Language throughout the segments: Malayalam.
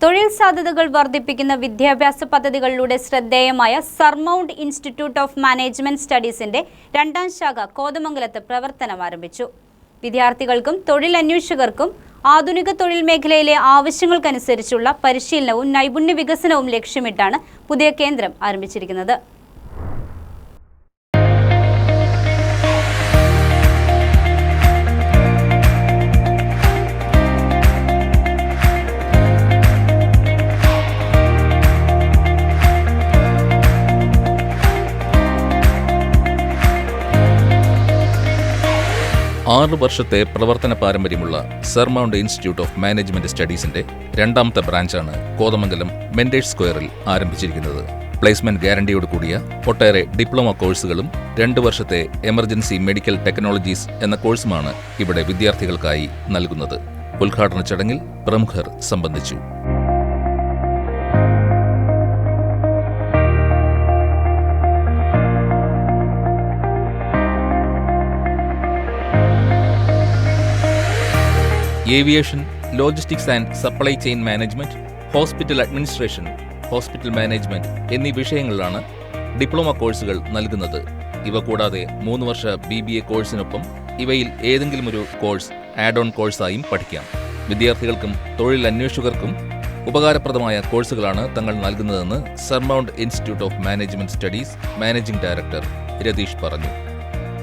തൊഴിൽ സാധ്യതകൾ വർദ്ധിപ്പിക്കുന്ന വിദ്യാഭ്യാസ പദ്ധതികളിലൂടെ ശ്രദ്ധേയമായ സർമൗണ്ട് ഇൻസ്റ്റിറ്റ്യൂട്ട് ഓഫ് മാനേജ്മെന്റ് സ്റ്റഡീസിന്റെ രണ്ടാം ശാഖ കോതമംഗലത്ത് പ്രവർത്തനം ആരംഭിച്ചു. വിദ്യാർത്ഥികൾക്കും തൊഴിലന്വേഷകർക്കും ആധുനിക തൊഴിൽ മേഖലയിലെ ആവശ്യങ്ങൾക്കനുസരിച്ചുള്ള പരിശീലനവും നൈപുണ്യ വികസനവും ലക്ഷ്യമിട്ടാണ് പുതിയ കേന്ദ്രം ആരംഭിച്ചിരിക്കുന്നത്. 6 വർഷത്തെ പ്രവർത്തന പാരമ്പര്യമുള്ള സർമൗണ്ട് ഇൻസ്റ്റിറ്റ്യൂട്ട് ഓഫ് മാനേജ്മെന്റ് സ്റ്റഡീസിന്റെ രണ്ടാമത്തെ ബ്രാഞ്ചാണ് കോതമംഗലം മെൻഡേഴ്സ് സ്ക്വയറിൽ ആരംഭിച്ചിരിക്കുന്നത്. പ്ലേസ്മെന്റ് ഗ്യാരണ്ടിയോട് കൂടിയ ഒട്ടേറെ ഡിപ്ലോമ കോഴ്സുകളും 2 വർഷത്തെ എമർജൻസി മെഡിക്കൽ ടെക്നോളജീസ് എന്ന കോഴ്സുമാണ് ഇവിടെ വിദ്യാർത്ഥികൾക്കായി നൽകുന്നത്. ഉദ്ഘാടന ചടങ്ങിൽ പ്രമുഖർ സംബന്ധിച്ചു. Aviation, logistics and supply chain management, hospital administration, hospital management എന്നീ വിഷയങ്ങളിലാണ് ഡിപ്ലോമ കോഴ്സുകൾ നൽകുന്നത്. ഇവ കൂടാതെ 3 വർഷ BBA കോഴ്സിനൊപ്പം ഇവയിൽ ഏതെങ്കിലും ഒരു കോഴ്സ് ആഡ് ഓൺ കോഴ്സായും പഠിക്കാം. വിദ്യാർത്ഥികൾക്കും തൊഴിലന്വേഷകർക്കും ഉപകാരപ്രദമായ കോഴ്സുകളാണ് തങ്ങൾ നൽകുന്നതെന്ന് Surmount Institute of Management Studies managing director Ratheesh പറഞ്ഞു.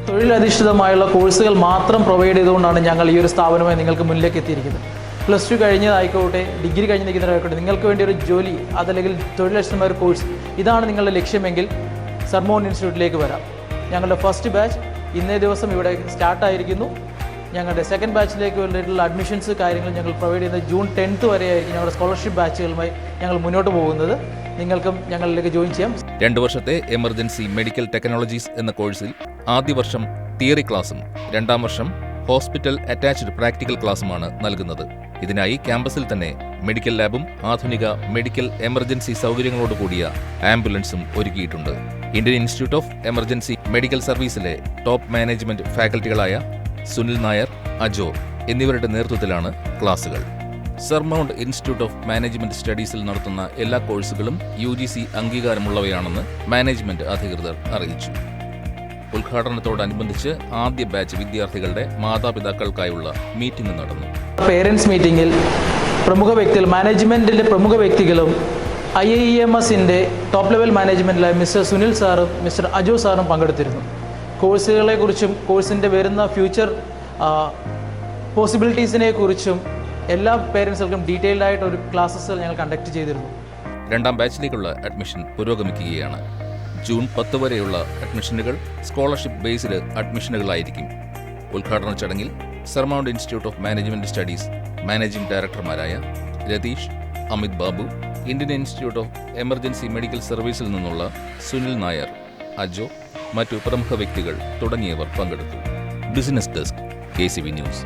തൊഴിലധിഷ്ഠിതമായുള്ള കോഴ്സുകൾ മാത്രം പ്രൊവൈഡ് ചെയ്തുകൊണ്ടാണ് ഞങ്ങൾ ഈ ഒരു സ്ഥാപനമായി നിങ്ങൾക്ക് മുന്നിലേക്ക് എത്തിയിരിക്കുന്നത്. +2 കഴിഞ്ഞതായിക്കോട്ടെ, ഡിഗ്രി കഴിഞ്ഞിരിക്കുന്നതായിക്കോട്ടെ, നിങ്ങൾക്ക് വേണ്ടി ഒരു ജോലി അതല്ലെങ്കിൽ തൊഴിലധിഷ്ഠിതമായ ഒരു കോഴ്സ് ഇതാണ് നിങ്ങളുടെ ലക്ഷ്യമെങ്കിൽ സർമൗണ്ട് ഇൻസ്റ്റിറ്റ്യൂട്ടിലേക്ക് വരാം. ഞങ്ങളുടെ ഫസ്റ്റ് ബാച്ച് ഇന്നേ ദിവസം ഇവിടെ സ്റ്റാർട്ടായിരിക്കുന്നു. ഞങ്ങളുടെ സെക്കൻഡ് ബാച്ചിലേക്ക് വേണ്ടിയിട്ടുള്ള അഡ്മിഷൻസ് കാര്യങ്ങൾ ഞങ്ങൾ പ്രൊവൈഡ് ചെയ്യുന്നത് ജൂൺ 10th വരെയായിരിക്കും. ഞങ്ങളുടെ സ്കോളർഷിപ്പ് ബാച്ചുകളുമായി ഞങ്ങൾ മുന്നോട്ട് പോകുന്നത്. നിങ്ങൾക്കും ഞങ്ങളിലേക്ക് ജോയിൻ ചെയ്യാം. 2 വർഷത്തെ എമർജൻസി മെഡിക്കൽ ടെക്നോളജീസ് എന്ന കോഴ്സിൽ ആദ്യ വർഷം തിയറി ക്ലാസും 2ാം വർഷം ഹോസ്പിറ്റൽ അറ്റാച്ച്ഡ് പ്രാക്ടിക്കൽ ക്ലാസുമാണ് നൽകുന്നത്. ഇതിനായി ക്യാമ്പസിൽ തന്നെ മെഡിക്കൽ ലാബും ആധുനിക മെഡിക്കൽ എമർജൻസി സൗകര്യങ്ങളോട് കൂടിയ ആംബുലൻസും ഒരുക്കിയിട്ടുണ്ട്. Indian Institute of Emergency Medical സർവീസിലെ ടോപ്പ് മാനേജ്മെന്റ് ഫാക്കൽറ്റികളായ സുനിൽ നായർ, അജോ എന്നിവരുടെ നേതൃത്വത്തിലാണ് ക്ലാസുകൾ. സർമൗണ്ട് ഇൻസ്റ്റിറ്റ്യൂട്ട് ഓഫ് മാനേജ്മെന്റ് സ്റ്റഡീസിൽ നടത്തുന്ന എല്ലാ കോഴ്സുകളും UGC അംഗീകാരമുള്ളവയാണെന്ന് മാനേജ്മെന്റ് അധികൃതർ അറിയിച്ചു. ഉദ്ഘാടനത്തോടനുബന്ധിച്ച് ആദ്യ ബാച്ച് വിദ്യാർത്ഥികളുടെ മാതാപിതാക്കൾക്കായുള്ള മീറ്റിംഗ് നടന്നു. പേരൻസ് മീറ്റിംഗിൽ മാനേജ്മെന്റിന്റെ പ്രമുഖ വ്യക്തികളും IIEMSന്റെ ടോപ്പ് ലെവൽ മാനേജ്മെന്റിലായ മിസ്റ്റർ സുനിൽ സാറും മിസ്റ്റർ അജോ സാറും പങ്കെടുത്തിരുന്നു. കോഴ്സുകളെക്കുറിച്ചും കോഴ്സിൻ്റെ വരുന്ന ഫ്യൂച്ചർ പോസിബിലിറ്റീസിനെ കുറിച്ചും എല്ലാ പേരൻസുകൾക്കും ഡീറ്റെയിൽഡ് ആയിട്ട് ഒരു ക്ലാസ്സസ് ഞങ്ങൾ കണ്ടക്ട് ചെയ്തിരുന്നു. 2ാം ബാച്ചിലേക്കുള്ള അഡ്മിഷൻ പുരോഗമിക്കുകയാണ്. ജൂൺ 10 വരെയുള്ള അഡ്മിഷനുകൾ സ്കോളർഷിപ്പ് ബേസ്ഡ് അഡ്മിഷനുകളായിരിക്കും. ഉദ്ഘാടന ചടങ്ങിൽ Surmount Institute of Management Studies managing ഡയറക്ടർമാരായ Ratheesh, Amit Babu, Indian Institute of Emergency Medical സർവീസിൽ നിന്നുള്ള സുനിൽ നായർ, അജോ, മറ്റു പ്രമുഖ വ്യക്തികൾ തുടങ്ങിയവർ പങ്കെടുത്തു. Business desk, KCV news.